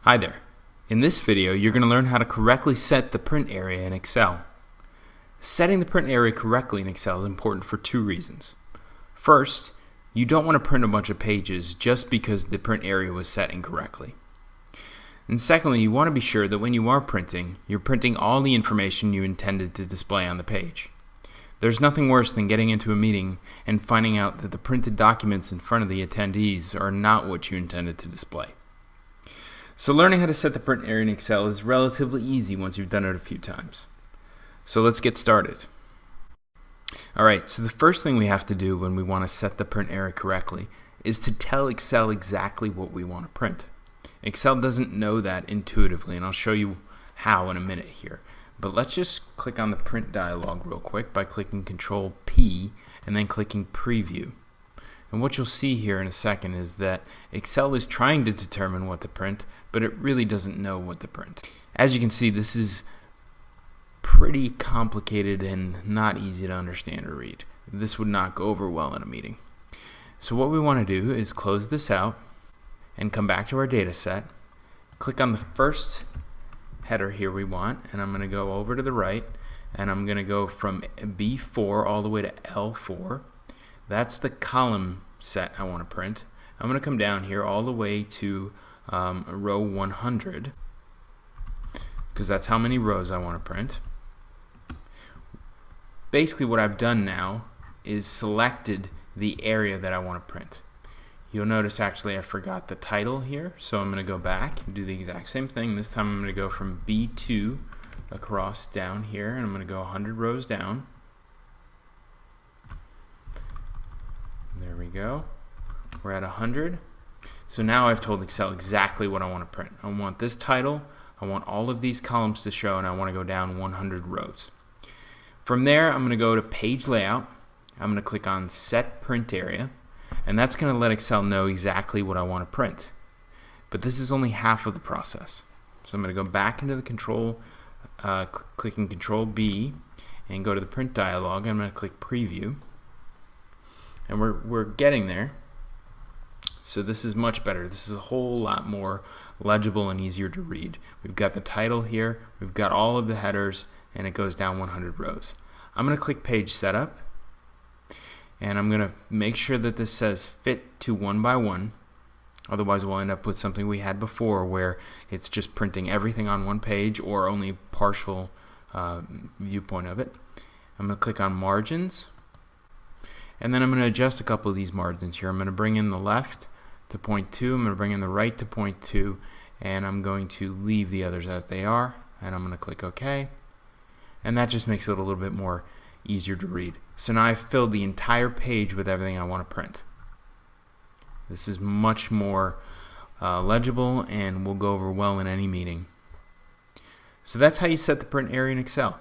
Hi there. In this video, you're going to learn how to correctly set the print area in Excel. Setting the print area correctly in Excel is important for two reasons. First, you don't want to print a bunch of pages just because the print area was set incorrectly. And secondly, you want to be sure that when you are printing, you're printing all the information you intended to display on the page. There's nothing worse than getting into a meeting and finding out that the printed documents in front of the attendees are not what you intended to display. So learning how to set the print area in Excel is relatively easy once you've done it a few times. So let's get started. Alright, so the first thing we have to do when we want to set the print area correctly is to tell Excel exactly what we want to print. Excel doesn't know that intuitively, and I'll show you how in a minute here. But let's just click on the print dialog real quick by clicking Control P and then clicking Preview. And what you'll see here in a second is that Excel is trying to determine what to print, but it really doesn't know what to print. As you can see, this is pretty complicated and not easy to understand or read. This would not go over well in a meeting. So what we want to do is close this out and come back to our data set, click on the first header here we want, and I'm going to go over to the right, and I'm going to go from B4 all the way to L4. That's the column set I want to print. I'm going to come down here all the way to row 100 because that's how many rows I want to print. Basically what I've done now is selected the area that I want to print. You'll notice actually I forgot the title here, so I'm going to go back and do the exact same thing. This time I'm going to go from B2 across down here, and I'm going to go 100 rows down. There we go. We're at 100. So now I've told Excel exactly what I want to print. I want this title, I want all of these columns to show, and I want to go down 100 rows. From there, I'm going to go to Page Layout. I'm going to click on Set Print Area, and that's going to let Excel know exactly what I want to print. But this is only half of the process. So I'm going to go back into the clicking Control B, and go to the Print dialog. I'm going to click Preview. And we're getting there. So this is much better. This is a whole lot more legible and easier to read. We've got the title here, we've got all of the headers, and it goes down 100 rows. I'm going to click Page Setup, and I'm going to make sure that this says Fit to 1 by 1. Otherwise we'll end up with something we had before where it's just printing everything on one page or only partial viewpoint of it. I'm going to click on Margins. And then I'm going to adjust a couple of these margins here. I'm going to bring in the left to 0.2, I'm going to bring in the right to 0.2, and I'm going to leave the others as they are, and I'm going to click OK. And that just makes it a little bit more easier to read. So now I've filled the entire page with everything I want to print. This is much more legible and will go over well in any meeting. So that's how you set the print area in Excel.